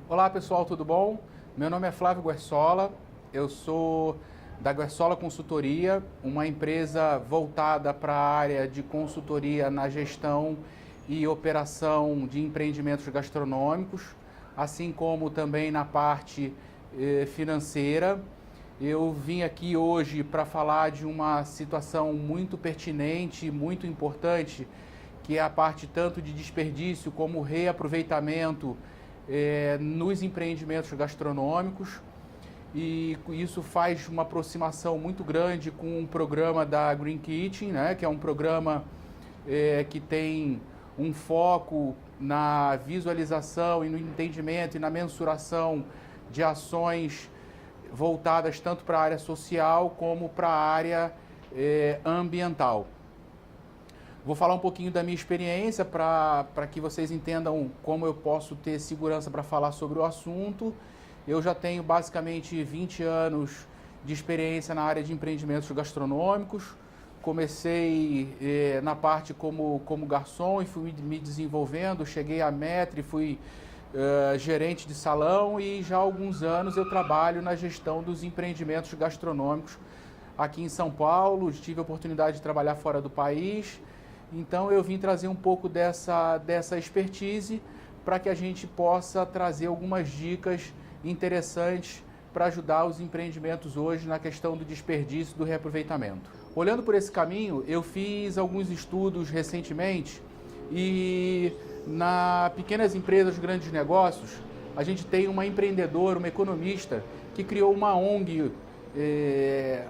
Olá pessoal, tudo bom? Meu nome é Flávio Guerçola, eu sou da Guerçola Consultoria, uma empresa voltada para a área de consultoria na gestão e operação de empreendimentos gastronômicos, assim como também na parte financeira. Eu vim aqui hoje para falar de uma situação muito pertinente, muito importante, que é a parte tanto de desperdício como reaproveitamento nos empreendimentos gastronômicos, e isso faz uma aproximação muito grande com o programa da Green Kitchen, né, que é um programa que tem um foco na visualização e no entendimento e na mensuração de ações voltadas tanto para a área social como para a área ambiental. Vou falar um pouquinho da minha experiência para que vocês entendam como eu posso ter segurança para falar sobre o assunto. Eu já tenho basicamente 20 anos de experiência na área de empreendimentos gastronômicos. Comecei na parte como garçom e fui me desenvolvendo, cheguei à Maître, fui gerente de salão, e já há alguns anos eu trabalho na gestão dos empreendimentos gastronômicos aqui em São Paulo. Tive a oportunidade de trabalhar fora do país. Então eu vim trazer um pouco dessa expertise para que a gente possa trazer algumas dicas interessantes para ajudar os empreendimentos hoje na questão do desperdício e do reaproveitamento. Olhando por esse caminho, eu fiz alguns estudos recentemente, e na pequenas empresas, grandes negócios, a gente tem uma empreendedora, uma economista, que criou uma ONG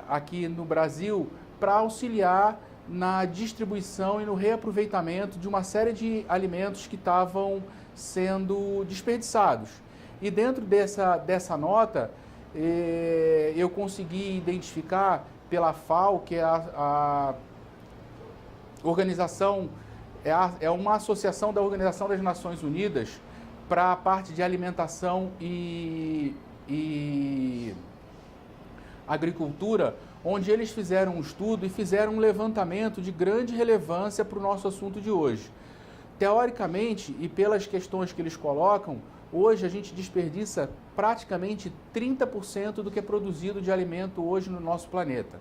aqui no Brasil para auxiliar na distribuição e no reaproveitamento de uma série de alimentos que estavam sendo desperdiçados. E dentro dessa nota, eu consegui identificar pela FAO, que é a organização, é uma associação da Organização das Nações Unidas para a parte de alimentação e agricultura, onde eles fizeram um estudo e fizeram um levantamento de grande relevância para o nosso assunto de hoje. Teoricamente, e pelas questões que eles colocam, hoje a gente desperdiça praticamente 30% do que é produzido de alimento hoje no nosso planeta.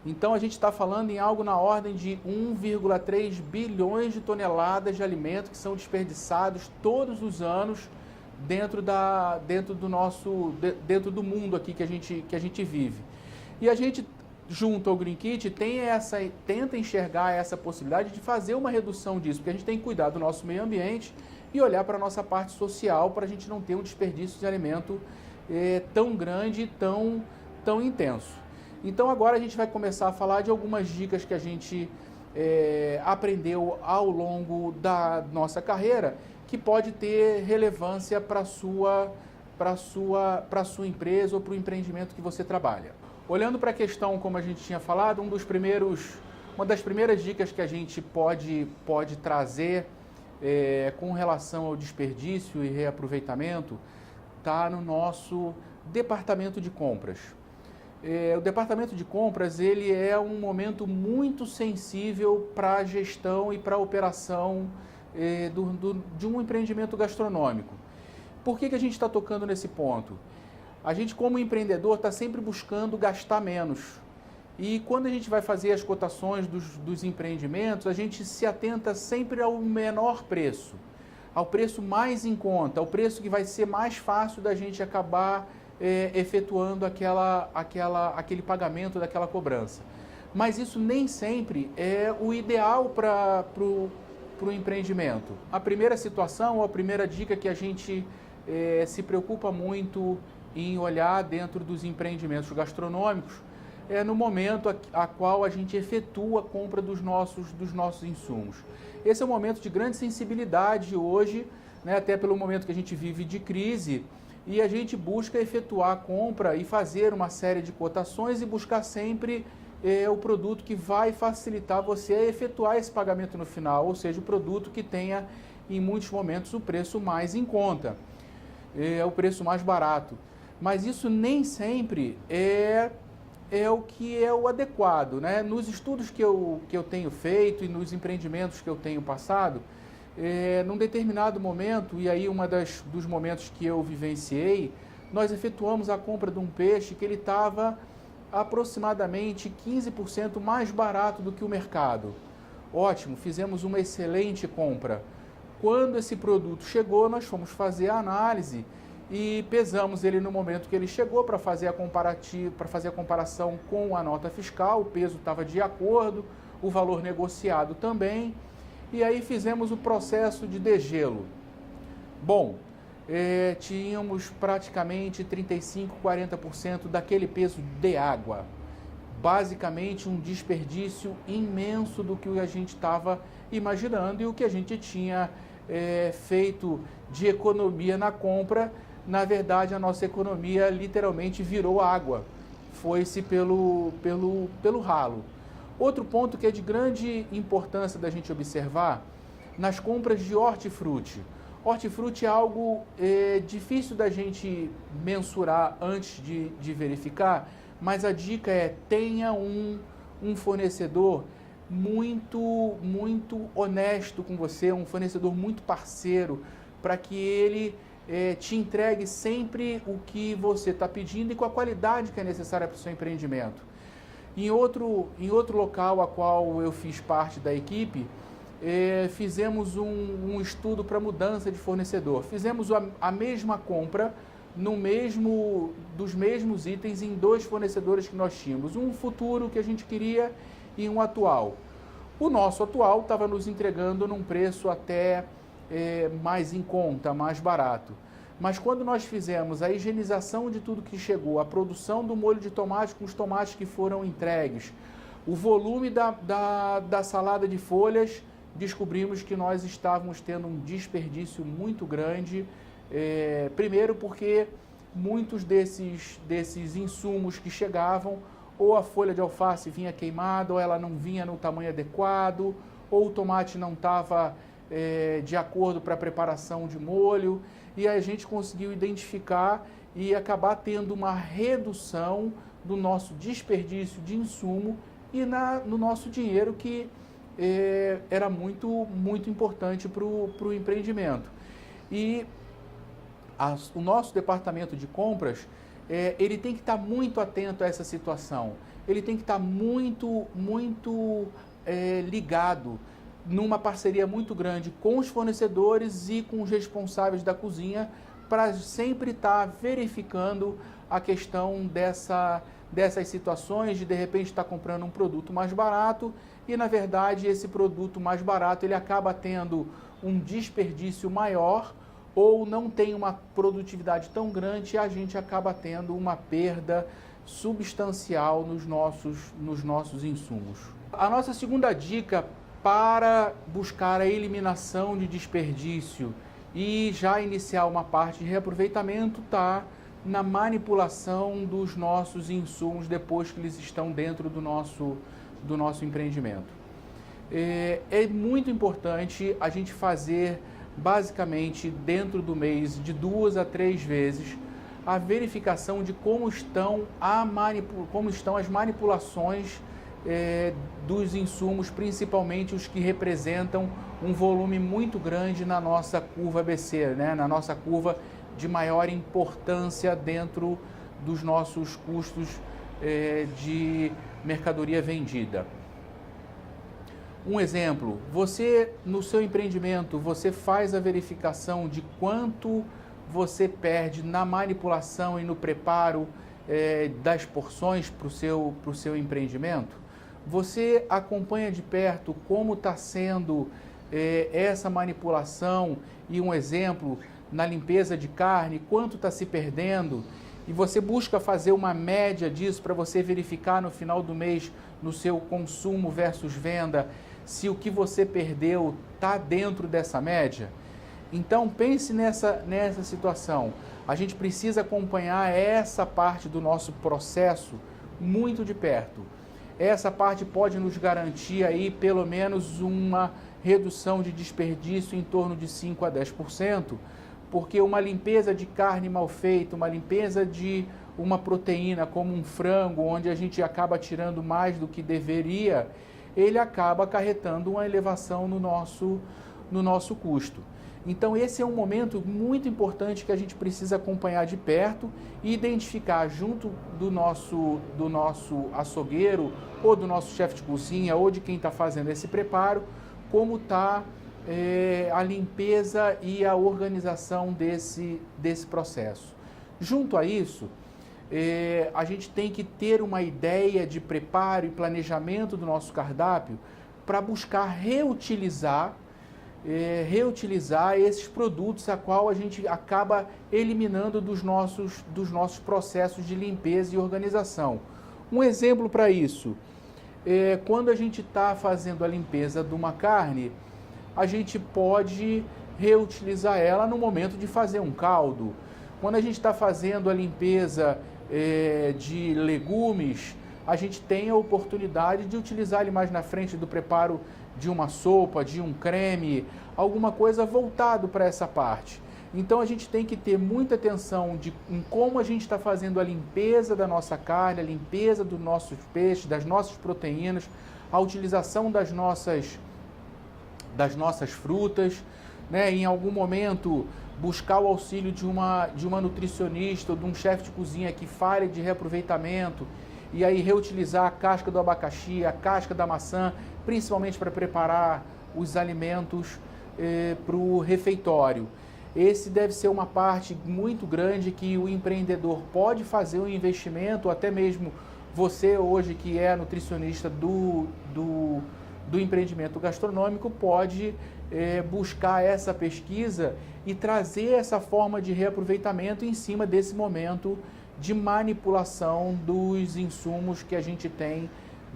Então a gente está falando em algo na ordem de 1,3 bilhões de toneladas de alimento que são desperdiçados todos os anos dentro do mundo aqui que a gente vive. E a gente, junto ao Green Kitchen, tenta enxergar essa possibilidade de fazer uma redução disso, porque a gente tem que cuidar do nosso meio ambiente e olhar para a nossa parte social, para a gente não ter um desperdício de alimento tão grande e tão intenso. Então agora a gente vai começar a falar de algumas dicas que a gente aprendeu ao longo da nossa carreira, que pode ter relevância para a sua empresa ou para o empreendimento que você trabalha. Olhando para a questão, como a gente tinha falado, uma das primeiras dicas que a gente pode trazer com relação ao desperdício e reaproveitamento está no nosso departamento de compras. O departamento de compras, ele é um momento muito sensível para a gestão e para a operação de um empreendimento gastronômico. Por que a gente está tocando nesse ponto? A gente, como empreendedor, está sempre buscando gastar menos. E quando a gente vai fazer as cotações dos empreendimentos, a gente se atenta sempre ao menor preço, ao preço mais em conta, ao preço que vai ser mais fácil da gente acabar efetuando aquele pagamento daquela cobrança. Mas isso nem sempre é o ideal para o empreendimento. A primeira situação, ou a primeira dica que a gente se preocupa muito em olhar dentro dos empreendimentos gastronômicos é no momento a qual a gente efetua a compra dos nossos insumos. Esse é um momento de grande sensibilidade hoje, né, até pelo momento que a gente vive de crise, e a gente busca efetuar a compra e fazer uma série de cotações e buscar sempre o produto que vai facilitar você a efetuar esse pagamento no final, ou seja, o produto que tenha em muitos momentos o preço mais em conta, o preço mais barato. Mas isso nem sempre é o que é o adequado, né? Nos estudos que eu tenho feito e nos empreendimentos que eu tenho passado, num determinado momento, e aí dos momentos que eu vivenciei, nós efetuamos a compra de um peixe que ele estava aproximadamente 15% mais barato do que o mercado. Ótimo, fizemos uma excelente compra. Quando esse produto chegou, nós fomos fazer a análise e pesamos ele no momento que ele chegou para fazer a comparação com a nota fiscal. O peso estava de acordo, o valor negociado também, e aí fizemos o processo de degelo. Bom, tínhamos praticamente 35, 40% daquele peso de água. Basicamente um desperdício imenso do que a gente estava imaginando, e o que a gente tinha feito de economia na compra, na verdade a nossa economia literalmente virou água, foi-se pelo ralo. Outro ponto que é de grande importância da gente observar, nas compras de hortifruti. Hortifruti é algo difícil da gente mensurar antes de verificar, mas a dica é: tenha um fornecedor muito honesto com você, um fornecedor muito parceiro, para que ele te entregue sempre o que você está pedindo e com a qualidade que é necessária para o seu empreendimento. Em outro local a qual eu fiz parte da equipe, fizemos um estudo para mudança de fornecedor. Fizemos a mesma compra dos mesmos itens em 2 fornecedores que nós tínhamos. Um futuro que a gente queria e um atual. O nosso atual estava nos entregando num preço até mais em conta, mais barato. Mas quando nós fizemos a higienização de tudo que chegou, a produção do molho de tomate com os tomates que foram entregues, o volume da salada de folhas, descobrimos que nós estávamos tendo um desperdício muito grande. Primeiro porque muitos desses insumos que chegavam, ou a folha de alface vinha queimada, ou ela não vinha no tamanho adequado, ou o tomate não estava de acordo para a preparação de molho, e a gente conseguiu identificar e acabar tendo uma redução do nosso desperdício de insumo e no nosso dinheiro, que era muito importante para o empreendimento. E o nosso departamento de compras, ele tem que estar muito atento a essa situação. Ele tem que estar muito ligado numa parceria muito grande com os fornecedores e com os responsáveis da cozinha, para sempre estar verificando a questão dessas situações de repente estar comprando um produto mais barato e, na verdade, esse produto mais barato ele acaba tendo um desperdício maior, ou não tem uma produtividade tão grande, e a gente acaba tendo uma perda substancial nos nossos insumos. A nossa segunda dica para buscar a eliminação de desperdício e já iniciar uma parte de reaproveitamento está na manipulação dos nossos insumos depois que eles estão dentro do nosso empreendimento. É muito importante a gente fazer basicamente dentro do mês de 2 a 3 vezes a verificação de como estão as manipulações dos insumos, principalmente os que representam um volume muito grande na nossa curva ABC, né? Na nossa curva de maior importância dentro dos nossos custos de mercadoria vendida. Um exemplo, você no seu empreendimento, você faz a verificação de quanto você perde na manipulação e no preparo das porções para o seu empreendimento? Você acompanha de perto como está sendo essa manipulação e, um exemplo, na limpeza de carne, quanto está se perdendo? E você busca fazer uma média disso para você verificar no final do mês, no seu consumo versus venda, se o que você perdeu está dentro dessa média? Então pense nessa situação. A gente precisa acompanhar essa parte do nosso processo muito de perto. Essa parte pode nos garantir aí pelo menos uma redução de desperdício em torno de 5 a 10%, porque uma limpeza de carne mal feita, uma limpeza de uma proteína como um frango, onde a gente acaba tirando mais do que deveria, ele acaba acarretando uma elevação no no nosso custo. Então esse é um momento muito importante que a gente precisa acompanhar de perto e identificar junto do nosso açougueiro ou do nosso chefe de cozinha ou de quem está fazendo esse preparo, como está a limpeza e a organização desse processo. Junto a isso, a gente tem que ter uma ideia de preparo e planejamento do nosso cardápio para buscar reutilizar esses produtos a qual a gente acaba eliminando dos nossos processos de limpeza e organização. Um exemplo para isso, quando a gente está fazendo a limpeza de uma carne, a gente pode reutilizar ela no momento de fazer um caldo. Quando a gente está fazendo a limpeza de legumes, a gente tem a oportunidade de utilizar ele mais na frente do preparo de uma sopa, de um creme, alguma coisa voltado para essa parte. Então a gente tem que ter muita atenção em como a gente está fazendo a limpeza da nossa carne, a limpeza dos nossos peixes, das nossas proteínas, a utilização das nossas frutas, né? Em algum momento buscar o auxílio de uma nutricionista ou de um chefe de cozinha que fale de reaproveitamento e aí reutilizar a casca do abacaxi, a casca da maçã, principalmente para preparar os alimentos para o refeitório. Esse deve ser uma parte muito grande que o empreendedor pode fazer um investimento, até mesmo você hoje que é nutricionista do empreendimento gastronômico pode buscar essa pesquisa e trazer essa forma de reaproveitamento em cima desse momento de manipulação dos insumos que a gente tem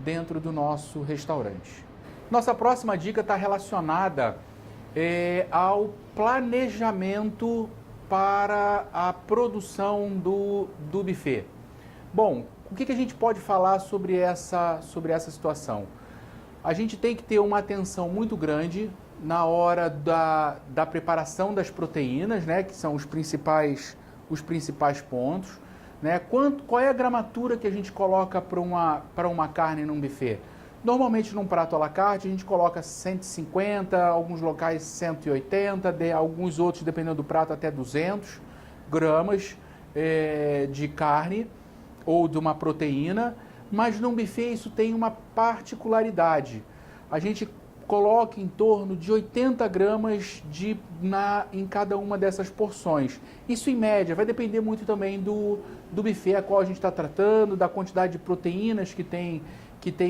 dentro do nosso restaurante. Nossa próxima dica está relacionada ao planejamento para a produção do buffet. Bom, o que a gente pode falar sobre essa situação? A gente tem que ter uma atenção muito grande na hora da preparação das proteínas, né, que são os principais pontos. Né? Qual é a gramatura que a gente coloca para uma carne num buffet? Normalmente num prato à la carte a gente coloca 150, alguns locais 180, alguns outros, dependendo do prato, até 200 gramas de carne ou de uma proteína, mas num buffet isso tem uma particularidade. A gente coloca em torno de 80 gramas em cada uma dessas porções. Isso em média, vai depender muito também do buffet a qual a gente está tratando, da quantidade de proteínas que tem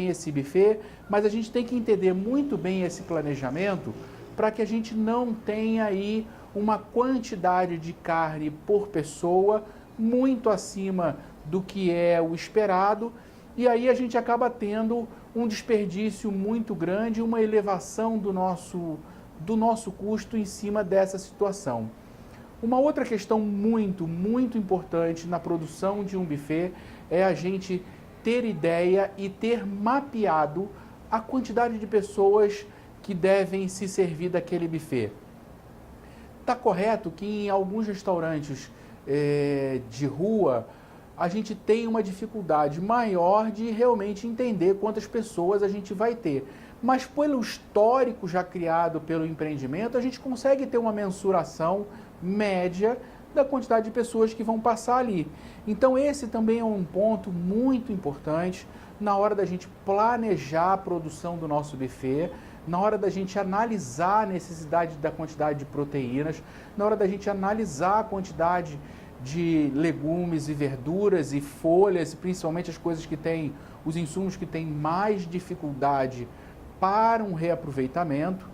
esse buffet, mas a gente tem que entender muito bem esse planejamento para que a gente não tenha aí uma quantidade de carne por pessoa muito acima do que é o esperado, e aí a gente acaba tendo um desperdício muito grande, uma elevação do nosso custo em cima dessa situação. Uma outra questão muito, muito importante na produção de um buffet é a gente ter ideia e ter mapeado a quantidade de pessoas que devem se servir daquele buffet. Está correto que em alguns restaurantes de rua a gente tem uma dificuldade maior de realmente entender quantas pessoas a gente vai ter. Mas pelo histórico já criado pelo empreendimento, a gente consegue ter uma mensuração média da quantidade de pessoas que vão passar ali. Então esse também é um ponto muito importante na hora da gente planejar a produção do nosso buffet, na hora da gente analisar a necessidade da quantidade de proteínas, na hora da gente analisar a quantidade de legumes e verduras e folhas, e principalmente as coisas que têm, os insumos que têm mais dificuldade para um reaproveitamento,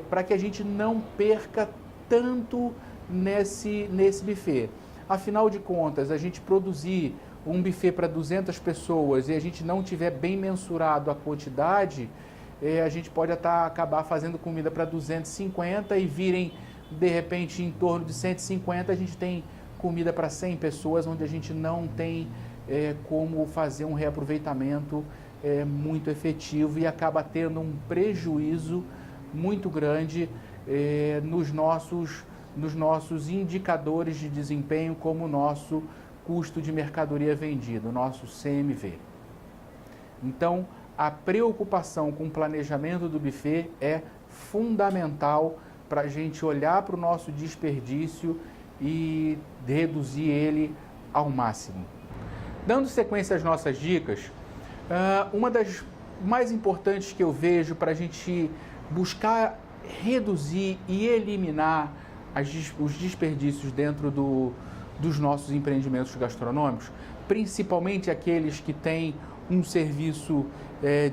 para que a gente não perca tanto nesse buffet. Afinal de contas, a gente produzir um buffet para 200 pessoas e a gente não tiver bem mensurado a quantidade, a gente pode acabar fazendo comida para 250 e virem de repente em torno de 150, a gente tem comida para 100 pessoas, onde a gente não tem como fazer um reaproveitamento muito efetivo e acaba tendo um prejuízo muito grande nos nossos indicadores de desempenho, como o nosso custo de mercadoria vendida, o nosso CMV. Então, a preocupação com o planejamento do buffet é fundamental para a gente olhar para o nosso desperdício e reduzir ele ao máximo. Dando sequência às nossas dicas, uma das mais importantes que eu vejo para a gente buscar reduzir e eliminar os desperdícios dentro dos nossos empreendimentos gastronômicos, principalmente aqueles que têm um serviço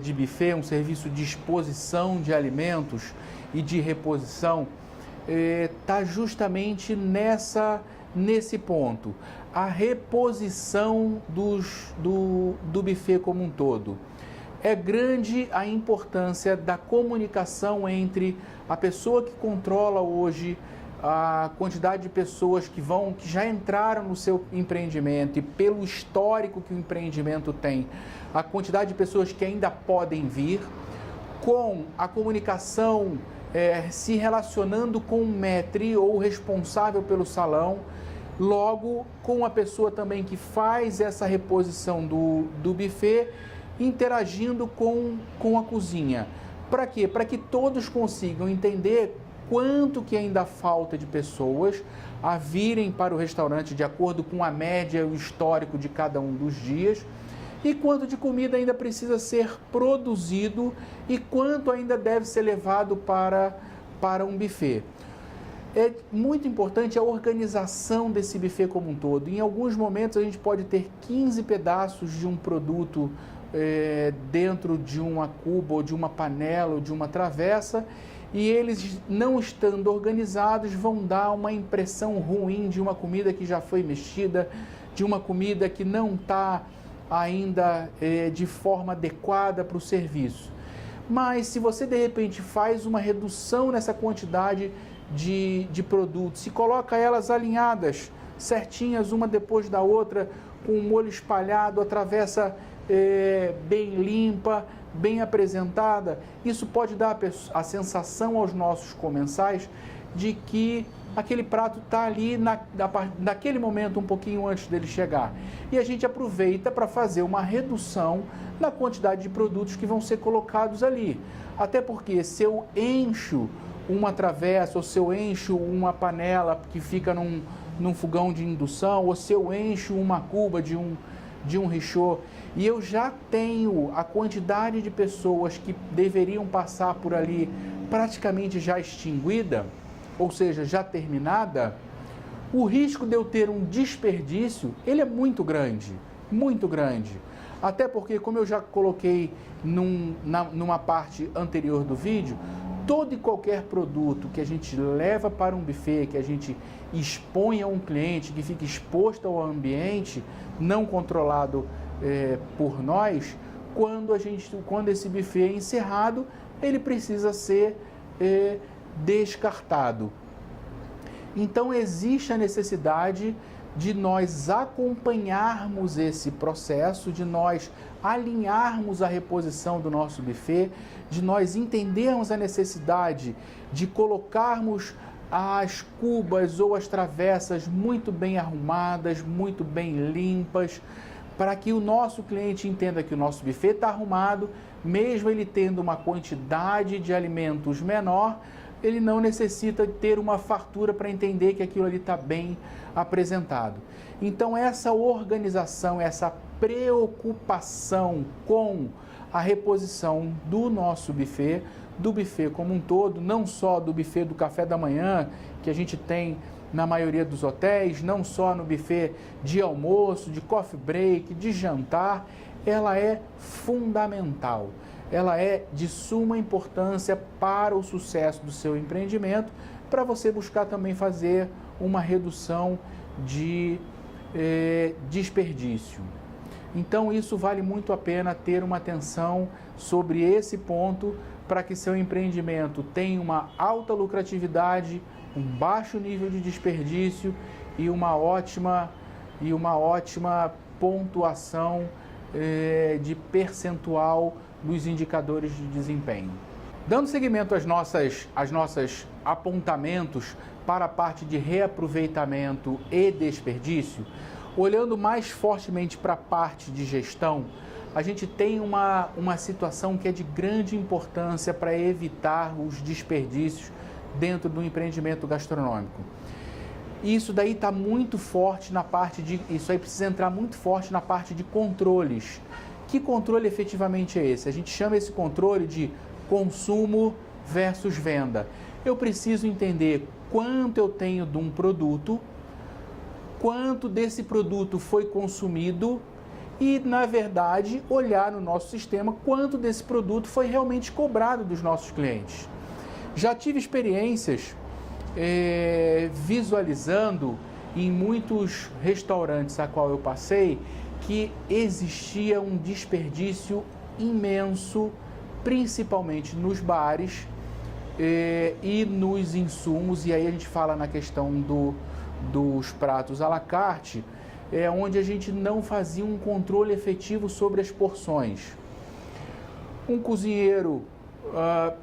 de buffet, um serviço de exposição de alimentos e de reposição, está justamente nesse ponto, a reposição do buffet como um todo. É grande a importância da comunicação entre a pessoa que controla hoje a quantidade de pessoas que já entraram no seu empreendimento e pelo histórico que o empreendimento tem, a quantidade de pessoas que ainda podem vir, com a comunicação se relacionando com o maître ou responsável pelo salão, logo com a pessoa também que faz essa reposição do buffet, interagindo com a cozinha. Para quê? Para que todos consigam entender quanto que ainda falta de pessoas a virem para o restaurante de acordo com a média e o histórico de cada um dos dias, e quanto de comida ainda precisa ser produzido e quanto ainda deve ser levado para um buffet. É muito importante a organização desse buffet como um todo. Em alguns momentos a gente pode ter 15 pedaços de um produto dentro de uma cuba ou de uma panela ou de uma travessa, e eles, não estando organizados, vão dar uma impressão ruim de uma comida que já foi mexida, de uma comida que não está ainda de forma adequada para o serviço. Mas se você de repente faz uma redução nessa quantidade de produtos, se coloca elas alinhadas, certinhas, uma depois da outra, com o molho espalhado, a travessa bem limpa, bem apresentada, isso pode dar a sensação aos nossos comensais de que aquele prato está ali naquele momento, um pouquinho antes dele chegar. E a gente aproveita para fazer uma redução na quantidade de produtos que vão ser colocados ali. Até porque se eu encho uma travessa, ou se eu encho uma panela que fica num fogão de indução, ou se eu encho uma cuba de um richô, e eu já tenho a quantidade de pessoas que deveriam passar por ali praticamente já extinguida, ou seja, já terminada, o risco de eu ter um desperdício, ele é muito grande, muito grande. Até porque, como eu já coloquei numa parte anterior do vídeo, todo e qualquer produto que a gente leva para um buffet, que a gente expõe a um cliente, que fica exposto ao ambiente, não controlado por nós, quando esse buffet é encerrado, ele precisa ser descartado. Então existe a necessidade de nós acompanharmos esse processo, de nós alinharmos a reposição do nosso buffet, de nós entendermos a necessidade de colocarmos as cubas ou as travessas muito bem arrumadas, muito bem limpas, para que o nosso cliente entenda que o nosso buffet está arrumado, mesmo ele tendo uma quantidade de alimentos menor, ele não necessita ter uma fartura para entender que aquilo ali está bem apresentado. Então essa organização, essa preocupação com a reposição do nosso buffet, do buffet como um todo, não só do buffet do café da manhã, que a gente tem na maioria dos hotéis, não só no buffet de almoço, de coffee break, de jantar, ela é fundamental. Ela é de suma importância para o sucesso do seu empreendimento, para você buscar também fazer uma redução de desperdício. Então isso vale muito a pena ter uma atenção sobre esse ponto, para que seu empreendimento tenha uma alta lucratividade, um baixo nível de desperdício e uma ótima pontuação de percentual dos indicadores de desempenho. Dando seguimento às nossas apontamentos para a parte de reaproveitamento e desperdício, olhando mais fortemente para a parte de gestão, a gente tem uma situação que é de grande importância para evitar os desperdícios dentro do empreendimento gastronômico. Isso daí está muito forte na parte de... Isso aí precisa entrar muito forte na parte de controles. Que controle efetivamente é esse? A gente chama esse controle de consumo versus venda. Eu preciso entender quanto eu tenho de um produto, quanto desse produto foi consumido e, na verdade, olhar no nosso sistema quanto desse produto foi realmente cobrado dos nossos clientes. Já tive experiências visualizando em muitos restaurantes a qual eu passei que existia um desperdício imenso, principalmente nos bares e nos insumos, e aí a gente fala na questão dos pratos à la carte, onde a gente não fazia um controle efetivo sobre as porções. Um cozinheiro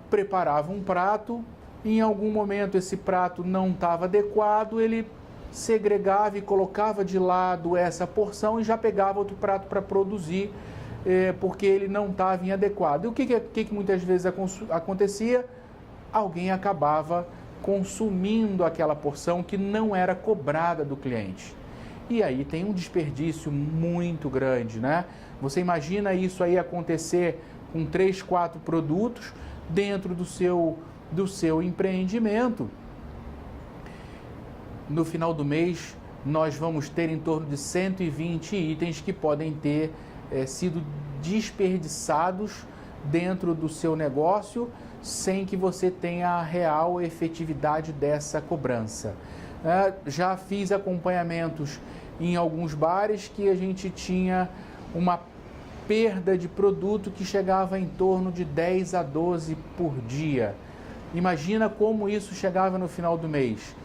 preparava um prato, em algum momento esse prato não estava adequado, ele segregava e colocava de lado essa porção e já pegava outro prato para produzir, porque ele não estava inadequado. E o que muitas vezes acontecia? Alguém acabava consumindo aquela porção que não era cobrada do cliente. E aí tem um desperdício muito grande, né? Você imagina isso aí acontecer com 3, 4 produtos dentro do seu empreendimento. No final do mês, nós vamos ter em torno de 120 itens que podem ter sido desperdiçados dentro do seu negócio sem que você tenha a real efetividade dessa cobrança. Já fiz acompanhamentos em alguns bares que a gente tinha uma perda de produto que chegava em torno de 10 a 12 por dia. Imagina como isso chegava no final do mês.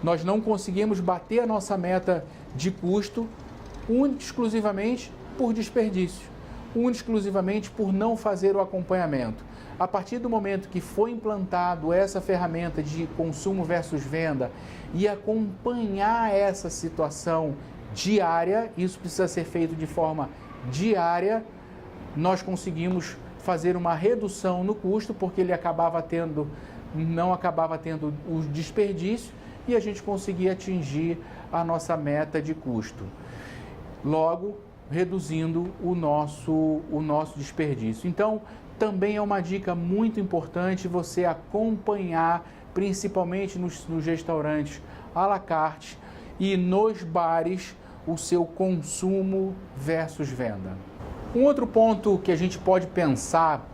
Nós não conseguimos bater a nossa meta de custo única e exclusivamente por desperdício, única e exclusivamente por não fazer o acompanhamento. A partir do momento que foi implantado essa ferramenta de consumo versus venda e acompanhar essa situação diária, isso precisa ser feito de forma diária, nós conseguimos fazer uma redução no custo, porque ele não acabava tendo o desperdício e a gente conseguia atingir a nossa meta de custo. Logo, reduzindo o nosso desperdício. Então, também é uma dica muito importante você acompanhar, principalmente nos restaurantes à la carte e nos bares, o seu consumo versus venda. Um outro ponto que a gente pode pensar,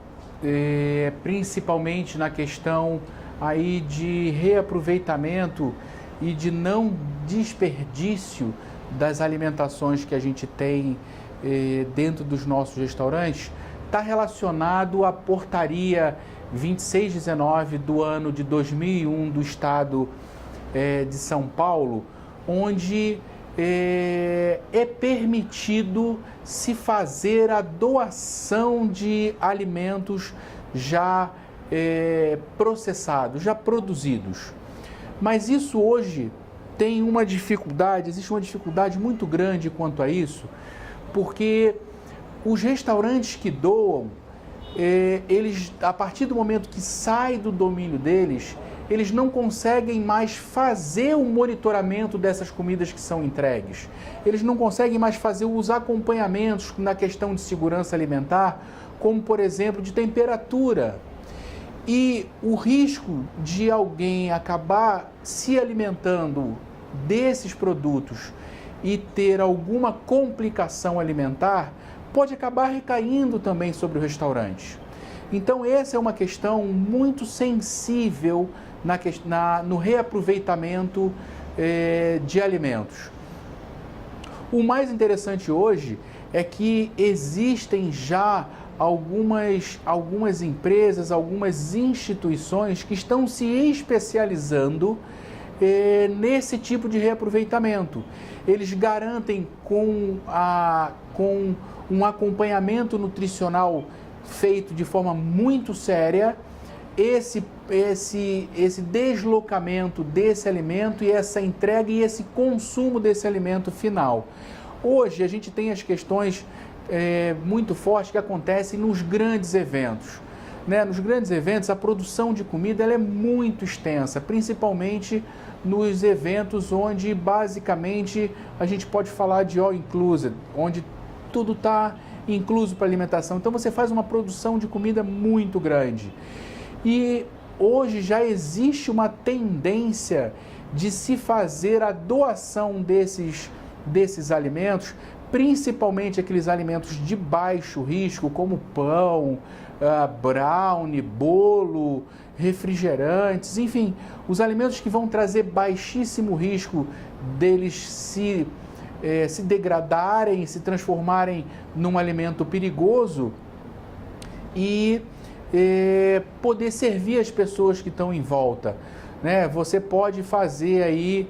principalmente na questão aí de reaproveitamento e de não desperdício das alimentações que a gente tem dentro dos nossos restaurantes, está relacionado à portaria 2619 do ano de 2001 do Estado de São Paulo, onde é permitido se fazer a doação de alimentos já processados, já produzidos. Mas isso hoje tem uma dificuldade, existe uma dificuldade muito grande quanto a isso, porque os restaurantes que doam, eles, a partir do momento que sai do domínio deles, eles não conseguem mais fazer o monitoramento dessas comidas que são entregues. Eles não conseguem mais fazer os acompanhamentos na questão de segurança alimentar, como, por exemplo, de temperatura. E o risco de alguém acabar se alimentando desses produtos e ter alguma complicação alimentar pode acabar recaindo também sobre o restaurante. Então, essa é uma questão muito sensível no reaproveitamento de alimentos. O mais interessante hoje é que existem já algumas empresas, algumas instituições que estão se especializando nesse tipo de reaproveitamento. Eles garantem com um acompanhamento nutricional feito de forma muito séria esse deslocamento desse alimento e essa entrega e esse consumo desse alimento final. Hoje a gente tem as questões muito forte que acontece nos grandes eventos. Né? Nos grandes eventos, a produção de comida ela é muito extensa, principalmente nos eventos onde, basicamente, a gente pode falar de all inclusive, onde tudo está incluso para alimentação. Então, você faz uma produção de comida muito grande. E hoje já existe uma tendência de se fazer a doação desses alimentos, principalmente aqueles alimentos de baixo risco, como pão, brownie, bolo, refrigerantes, enfim, os alimentos que vão trazer baixíssimo risco deles se degradarem, se transformarem num alimento perigoso e poder servir as pessoas que estão em volta. Né? Você pode fazer aí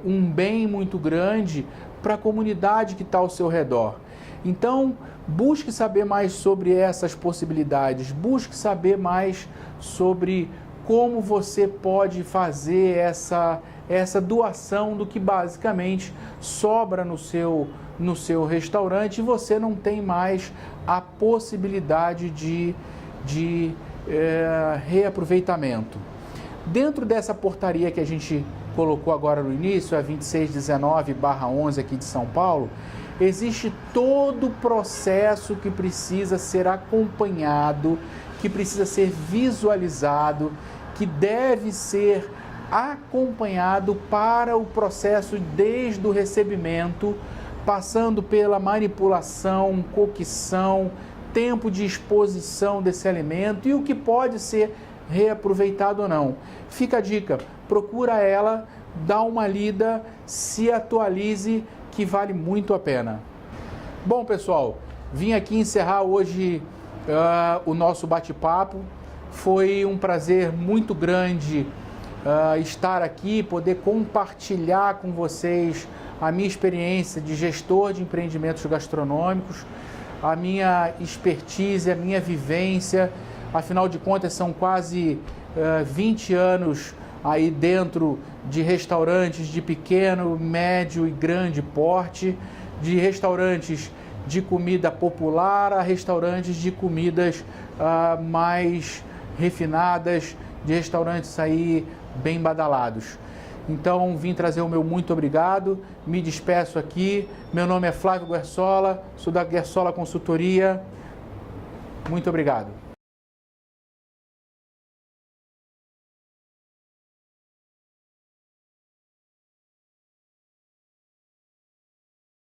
um bem muito grande para a comunidade que está ao seu redor. Então, busque saber mais sobre essas possibilidades, busque saber mais sobre como você pode fazer essa doação do que basicamente sobra no seu restaurante e você não tem mais a possibilidade de reaproveitamento. Dentro dessa portaria que a gente colocou agora no início, a 2619/11 aqui de São Paulo, existe todo o processo que precisa ser acompanhado, que precisa ser visualizado, que deve ser acompanhado para o processo desde o recebimento, passando pela manipulação, cocção, tempo de exposição desse alimento e o que pode ser reaproveitado ou não. Fica a dica, procura ela, dá uma lida, se atualize, que vale muito a pena. Bom, pessoal, vim aqui encerrar hoje o nosso bate-papo. Foi um prazer muito grande estar aqui, poder compartilhar com vocês a minha experiência de gestor de empreendimentos gastronômicos, a minha expertise, a minha vivência. Afinal de contas, são quase 20 anos aí dentro de restaurantes de pequeno, médio e grande porte, de restaurantes de comida popular a restaurantes de comidas mais refinadas, de restaurantes aí bem badalados. Então, vim trazer o meu muito obrigado, me despeço aqui. Meu nome é Flávio Guerçola, sou da Guerçola Consultoria. Muito obrigado.